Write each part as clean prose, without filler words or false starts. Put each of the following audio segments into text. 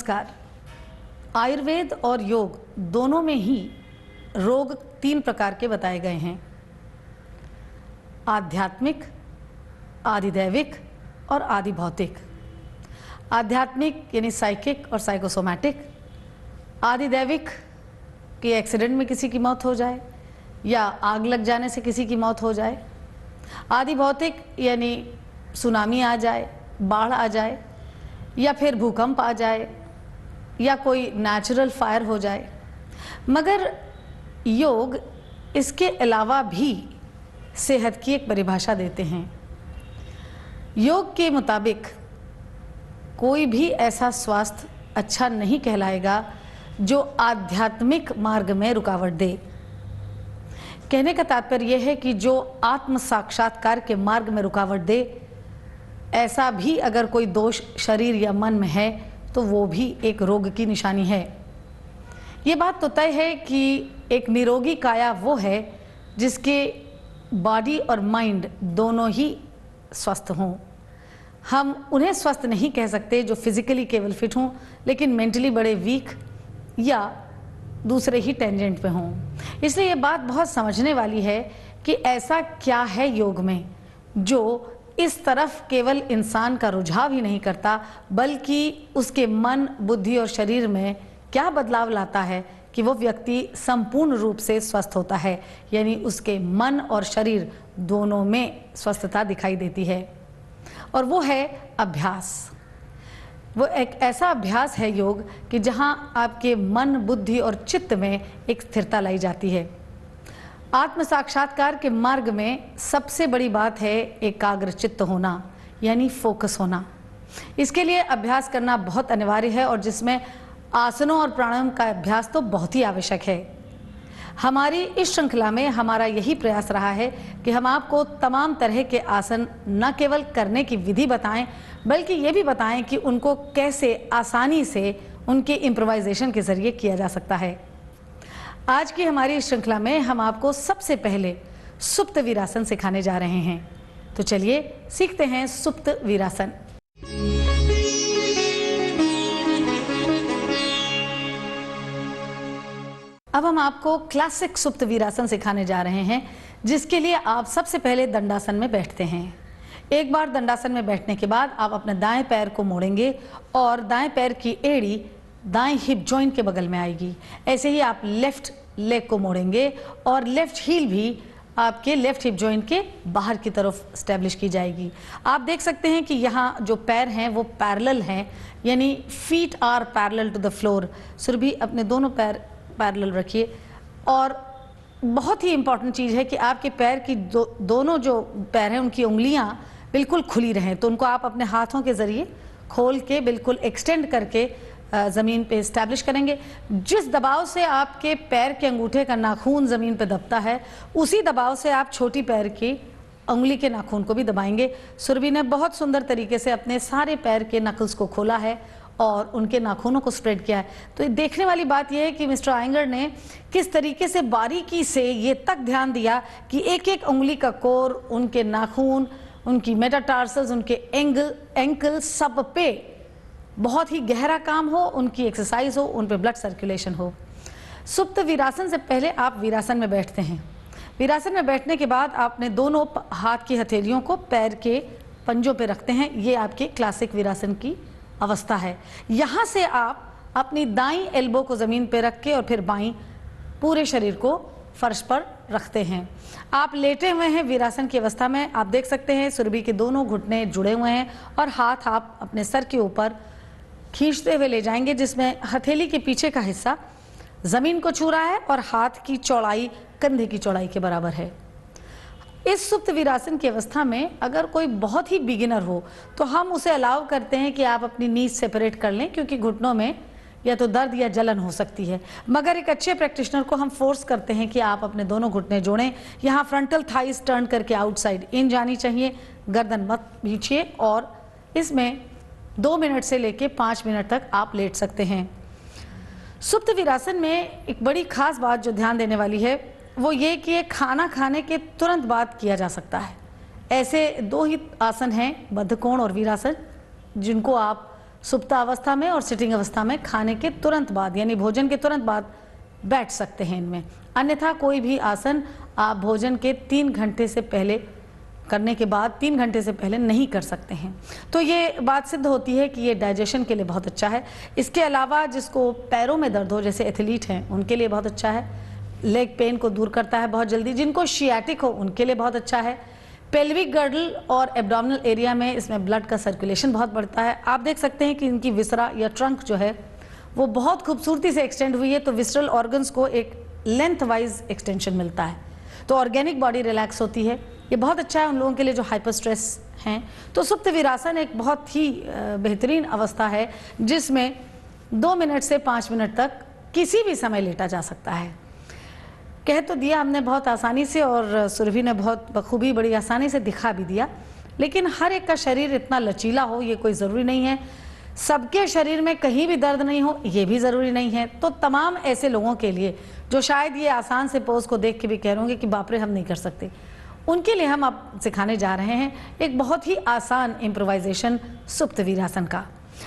नमस्कार। आयुर्वेद और योग दोनों में ही रोग 3 प्रकार के बताए गए हैं: आध्यात्मिक, आधिदैविक और आधिभौतिक। आध्यात्मिक यानी साइकिक और साइकोसोमैटिक, आधिदैविक कि एक्सीडेंट में किसी की मौत हो जाए या आग लग जाने से किसी की मौत हो जाए। आधिभौतिक यानी सुनामी आ जाए, बाढ़ आ जाए या फिर भूकंप आ जाए या कोई नेचुरल फायर हो जाए। मगर योग इसके अलावा भी सेहत की एक परिभाषा देते हैं। योग के मुताबिक कोई भी ऐसा स्वास्थ्य अच्छा नहीं कहलाएगा जो आध्यात्मिक मार्ग में रुकावट दे। कहने का तात्पर्य यह है कि जो आत्म साक्षात्कार के मार्ग में रुकावट दे, ऐसा भी अगर कोई दोष शरीर या मन में है तो वो भी एक रोग की निशानी है। ये बात तो तय है कि एक निरोगी काया वो है जिसके बॉडी और माइंड दोनों ही स्वस्थ हों। हम उन्हें स्वस्थ नहीं कह सकते जो फिजिकली केवल फिट हों लेकिन मेंटली बड़े वीक या दूसरे ही टेंजेंट पे हों। इसलिए ये बात बहुत समझने वाली है कि ऐसा क्या है योग में जो इस तरफ केवल इंसान का रुझाव ही नहीं करता, बल्कि उसके मन, बुद्धि और शरीर में क्या बदलाव लाता है कि वो व्यक्ति संपूर्ण रूप से स्वस्थ होता है। यानी उसके मन और शरीर दोनों में स्वस्थता दिखाई देती है, और वो है अभ्यास। वो एक ऐसा अभ्यास है योग कि जहाँ आपके मन, बुद्धि और चित्त में एक स्थिरता लाई जाती है। आत्म साक्षात्कार के मार्ग में सबसे बड़ी बात है एकाग्र चित्त होना, यानी फोकस होना। इसके लिए अभ्यास करना बहुत अनिवार्य है, और जिसमें आसनों और प्राणायाम का अभ्यास तो बहुत ही आवश्यक है। हमारी इस श्रृंखला में हमारा यही प्रयास रहा है कि हम आपको तमाम तरह के आसन न केवल करने की विधि बताएं, बल्कि ये भी बताएं कि उनको कैसे आसानी से उनके इम्प्रोवाइजेशन के जरिए किया जा सकता है। आज की हमारी इस श्रृंखला में हम आपको सबसे पहले सुप्त वीरासन सिखाने जा रहे हैं। तो चलिए सीखते हैं सुप्त वीरासन। अब हम आपको क्लासिक सुप्त वीरासन सिखाने जा रहे हैं, जिसके लिए आप सबसे पहले दंडासन में बैठते हैं। एक बार दंडासन में बैठने के बाद आप अपने दाएं पैर को मोड़ेंगे और दाएं पैर की एड़ी दाएं हिप जॉइंट के बगल में आएगी। ऐसे ही आप लेफ्ट लेग को मोड़ेंगे और लेफ्ट हील भी आपके लेफ्ट हिप जॉइंट के बाहर की तरफ स्टैब्लिश की जाएगी। आप देख सकते हैं कि यहाँ जो पैर हैं वो पैरेलल हैं, यानी feet are parallel to the floor. Surabhi अपने दोनों पैर पैरेलल रखिए। और बहुत ही इंपॉर्टेंट चीज़ है कि आपके पैर की दोनों जो पैर हैं उनकी उंगलियां बिल्कुल खुली रहें। तो उनको आप अपने हाथों के ज़रिए खोल के बिल्कुल एक्सटेंड करके ज़मीन पे इस्टेब्लिश करेंगे। जिस दबाव से आपके पैर के अंगूठे का नाखून ज़मीन पे दबता है, उसी दबाव से आप छोटी पैर की उंगली के नाखून को भी दबाएंगे। सुरभि ने बहुत सुंदर तरीके से अपने सारे पैर के नकल्स को खोला है और उनके नाखूनों को स्प्रेड किया है। तो देखने वाली बात यह है कि मिस्टर आयंगर ने किस तरीके से बारीकी से ये तक ध्यान दिया कि एक एक उंगली का कोर, उनके नाखून, उनकी मेटाटार्सल्स, उनके एंकल सब पे बहुत ही गहरा काम हो, उनकी एक्सरसाइज हो, उन पे ब्लड सर्कुलेशन हो। सुप्त वीरासन से पहले आप वीरासन में बैठते हैं। वीरासन में बैठने के बाद आपने दोनों हाथ की हथेलियों को पैर के पंजों पे रखते हैं। ये आपके क्लासिक वीरासन की अवस्था है। यहाँ से आप अपनी दाईं एल्बो को ज़मीन पे रख के और फिर बाईं पूरे शरीर को फर्श पर रखते हैं। आप लेटे हुए हैं वीरासन की अवस्था में। आप देख सकते हैं सुरभि के दोनों घुटने जुड़े हुए हैं और हाथ आप अपने सर के ऊपर खींचते हुए ले जाएंगे, जिसमें हथेली के पीछे का हिस्सा ज़मीन को छू रहा है और हाथ की चौड़ाई कंधे की चौड़ाई के बराबर है। इस सुप्त वीरासन की अवस्था में अगर कोई बहुत ही बिगिनर हो तो हम उसे अलाउ करते हैं कि आप अपनी नीज सेपरेट कर लें, क्योंकि घुटनों में या तो दर्द या जलन हो सकती है। मगर एक अच्छे प्रैक्टिशनर को हम फोर्स करते हैं कि आप अपने दोनों घुटने जोड़ें। यहाँ फ्रंटल थाइस टर्न करके आउटसाइड इन जानी चाहिए, गर्दन मत खींचिए, और इसमें 2 मिनट से लेके 5 मिनट तक आप लेट सकते हैं। सुप्त वीरासन में एक बड़ी खास बात जो ध्यान देने वाली है वो ये कि ये खाना खाने के तुरंत बाद किया जा सकता है। ऐसे 2 ही आसन हैं, बद्धकोण और वीरासन, जिनको आप सुप्त अवस्था में और सिटिंग अवस्था में खाने के तुरंत बाद यानी भोजन के तुरंत बाद बैठ सकते हैं इनमें। अन्यथा कोई भी आसन आप भोजन के 3 घंटे से पहले करने के बाद 3 घंटे से पहले नहीं कर सकते हैं। तो ये बात सिद्ध होती है कि ये डाइजेशन के लिए बहुत अच्छा है। इसके अलावा जिसको पैरों में दर्द हो, जैसे एथलीट हैं, उनके लिए बहुत अच्छा है। लेग पेन को दूर करता है बहुत जल्दी। जिनको शियाटिक हो उनके लिए बहुत अच्छा है। पेल्विक गर्डल और एब्डोमिनल एरिया में इसमें ब्लड का सर्कुलेशन बहुत बढ़ता है। आप देख सकते हैं कि इनकी विसरा या ट्रंक जो है वो बहुत खूबसूरती से एक्सटेंड हुई है, तो विसरल ऑर्गन्स को एक लेंथ वाइज एक्सटेंशन मिलता है, तो ऑर्गेनिक बॉडी रिलैक्स होती है। ये बहुत अच्छा है उन लोगों के लिए जो हाइपर स्ट्रेस हैं। तो सुप्त वीरासन एक बहुत ही बेहतरीन अवस्था है जिसमें 2 मिनट से 5 मिनट तक किसी भी समय लेटा जा सकता है। कह तो दिया हमने बहुत आसानी से, और सुरभि ने बहुत बखूबी बड़ी आसानी से दिखा भी दिया, लेकिन हर एक का शरीर इतना लचीला हो ये कोई ज़रूरी नहीं है। सबके शरीर में कहीं भी दर्द नहीं हो ये भी ज़रूरी नहीं है। तो तमाम ऐसे लोगों के लिए जो शायद ये आसान से पोज को देख के भी कह रहे कि बाप रे हम नहीं कर सकते, उनके लिए हम अब सिखाने जा रहे हैं एक बहुत ही आसान इम्प्रोवाइजेशन सुप्त वीरासन का।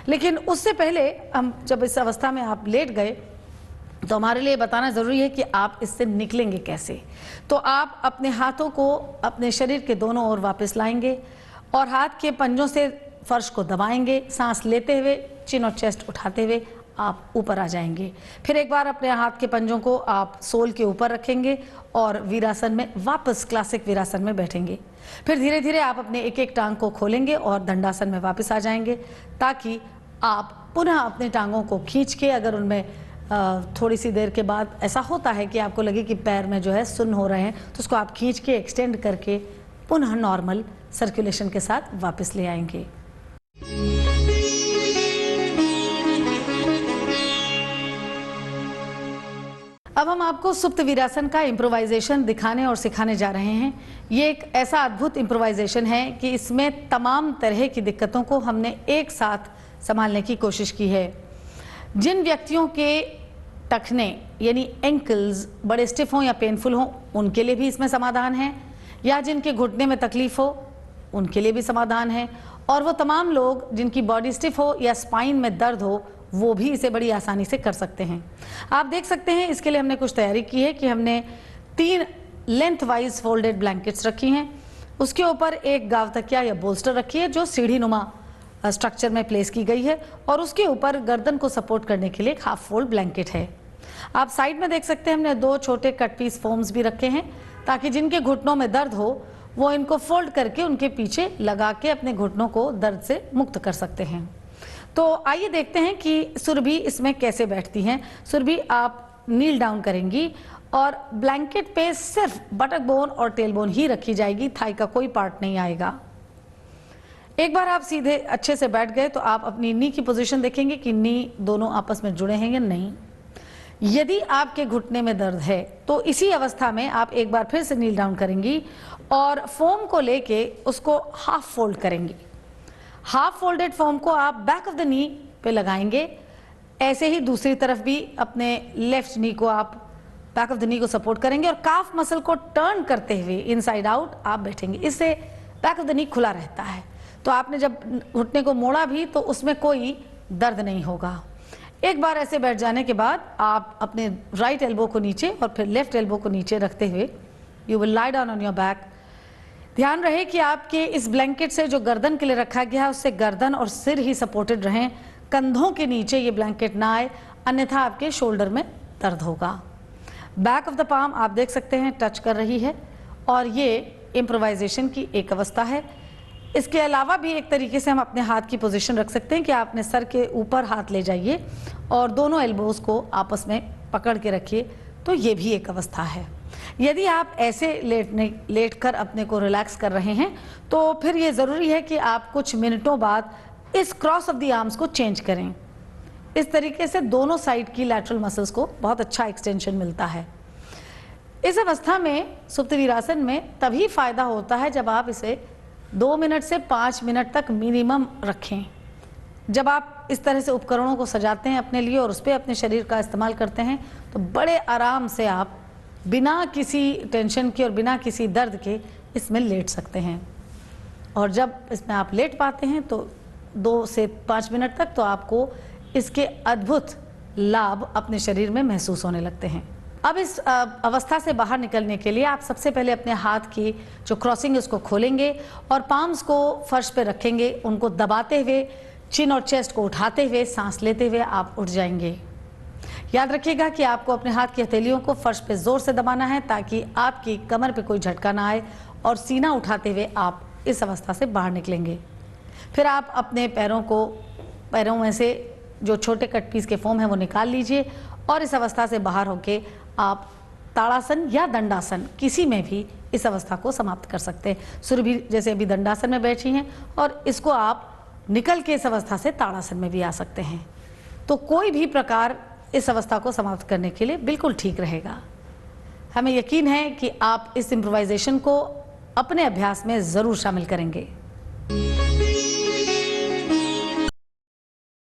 लेकिन उससे पहले हम जब इस अवस्था में आप लेट गए तो हमारे लिए बताना ज़रूरी है कि आप इससे निकलेंगे कैसे। तो आप अपने हाथों को अपने शरीर के दोनों ओर वापस लाएंगे और हाथ के पंजों से फर्श को दबाएंगे। सांस लेते हुए चिन और चेस्ट उठाते हुए आप ऊपर आ जाएंगे। फिर एक बार अपने हाथ के पंजों को आप सोल के ऊपर रखेंगे और वीरासन में वापस क्लासिक वीरासन में बैठेंगे। फिर धीरे धीरे आप अपने एक एक टांग को खोलेंगे और दंडासन में वापस आ जाएंगे, ताकि आप पुनः अपने टांगों को खींच के, अगर उनमें थोड़ी सी देर के बाद ऐसा होता है कि आपको लगे कि पैर में जो है सुन्न हो रहे हैं, तो उसको आप खींच के एक्सटेंड करके पुनः नॉर्मल सर्कुलेशन के साथ वापस ले आएंगे। अब हम आपको सुप्त वीरासन का इम्प्रोवाइजेशन दिखाने और सिखाने जा रहे हैं। ये एक ऐसा अद्भुत इम्प्रोवाइजेशन है कि इसमें तमाम तरह की दिक्कतों को हमने एक साथ संभालने की कोशिश की है। जिन व्यक्तियों के टखने यानी एंकल्स बड़े स्टिफ हों या पेनफुल हों उनके लिए भी इसमें समाधान है, या जिनके घुटने में तकलीफ हो उनके लिए भी समाधान है, और वो तमाम लोग जिनकी बॉडी स्टिफ हो या स्पाइन में दर्द हो वो भी इसे बड़ी आसानी से कर सकते हैं। आप देख सकते हैं इसके लिए हमने कुछ तैयारी की है कि हमने 3 लेंथ वाइज फोल्डेड ब्लैंकेट्स रखी हैं, उसके ऊपर एक गाव तकिया या बोल्स्टर रखी है जो सीढ़ी नुमा स्ट्रक्चर में प्लेस की गई है, और उसके ऊपर गर्दन को सपोर्ट करने के लिए एक हाफ फोल्ड ब्लैंकेट है। आप साइड में देख सकते हैं हमने 2 छोटे कट पीस फोम्स भी रखे हैं, ताकि जिनके घुटनों में दर्द हो वो इनको फोल्ड करके उनके पीछे लगा के अपने घुटनों को दर्द से मुक्त कर सकते हैं। तो आइए देखते हैं कि सुरभि इसमें कैसे बैठती हैं। सुरभि आप नील डाउन करेंगी और ब्लैंकेट पे सिर्फ बटक बोन और टेल बोन ही रखी जाएगी, थाई का कोई पार्ट नहीं आएगा। एक बार आप सीधे अच्छे से बैठ गए तो आप अपनी नी की पोजीशन देखेंगे कि नी दोनों आपस में जुड़े हैं या नहीं। यदि आपके घुटने में दर्द है तो इसी अवस्था में आप एक बार फिर से नील डाउन करेंगी और फोम को लेके उसको हाफ फोल्ड करेंगी। हाफ फोल्डेड फोम को आप बैक ऑफ द नी पे लगाएंगे। ऐसे ही दूसरी तरफ भी अपने लेफ्ट नी को आप बैक ऑफ द नी को सपोर्ट करेंगे और काफ मसल को टर्न करते हुए इनसाइड आउट आप बैठेंगे। इससे बैक ऑफ द नी खुला रहता है, तो आपने जब घुटने को मोड़ा भी तो उसमें कोई दर्द नहीं होगा। एक बार ऐसे बैठ जाने के बाद आप अपने राइट एल्बो को नीचे और फिर लेफ्ट एल्बो को नीचे रखते हुए you will lie down on your back. ध्यान रहे कि आपके इस ब्लैंकेट से जो गर्दन के लिए रखा गया है उससे गर्दन और सिर ही सपोर्टेड रहें, कंधों के नीचे ये ब्लैंकेट ना आए, अन्यथा आपके शोल्डर में दर्द होगा। बैक ऑफ द पाम आप देख सकते हैं टच कर रही है, और ये इम्प्रोवाइजेशन की एक अवस्था है। इसके अलावा भी एक तरीके से हम अपने हाथ की पोजीशन रख सकते हैं कि आप अपने सर के ऊपर हाथ ले जाइए और दोनों एल्बोज को आपस में पकड़ के रखिए, तो ये भी एक अवस्था है। यदि आप ऐसे लेटकर अपने को रिलैक्स कर रहे हैं तो फिर ये ज़रूरी है कि आप कुछ मिनटों बाद इस क्रॉस ऑफ द आर्म्स को चेंज करें। इस तरीके से दोनों साइड की लैटरल मसल्स को बहुत अच्छा एक्सटेंशन मिलता है। इस अवस्था में सुप्त वीरासन में तभी फायदा होता है जब आप इसे 2 मिनट से 5 मिनट तक मिनिमम रखें। जब आप इस तरह से उपकरणों को सजाते हैं अपने लिए और उस पर अपने शरीर का इस्तेमाल करते हैं तो बड़े आराम से आप बिना किसी टेंशन के और बिना किसी दर्द के इसमें लेट सकते हैं। और जब इसमें आप लेट पाते हैं तो 2 से 5 मिनट तक तो आपको इसके अद्भुत लाभ अपने शरीर में महसूस होने लगते हैं। अब इस अवस्था से बाहर निकलने के लिए आप सबसे पहले अपने हाथ की जो क्रॉसिंग है उसको खोलेंगे और पाम्स को फर्श पे रखेंगे, उनको दबाते हुए चिन और चेस्ट को उठाते हुए सांस लेते हुए आप उठ जाएंगे। याद रखिएगा कि आपको अपने हाथ की हथेलियों को फर्श पे जोर से दबाना है ताकि आपकी कमर पे कोई झटका ना आए और सीना उठाते हुए आप इस अवस्था से बाहर निकलेंगे। फिर आप अपने पैरों में से जो छोटे कट पीस के फोम है वो निकाल लीजिए और इस अवस्था से बाहर होके आप ताड़ासन या दंडासन किसी में भी इस अवस्था को समाप्त कर सकते हैं। सुरभि जैसे अभी दंडासन में बैठी हैं और इसको आप निकल के इस अवस्था से ताड़ासन में भी आ सकते हैं। तो कोई भी प्रकार इस अवस्था को समाप्त करने के लिए बिल्कुल ठीक रहेगा। हमें यकीन है कि आप इस इम्प्रोवाइजेशन को अपने अभ्यास में ज़रूर शामिल करेंगे।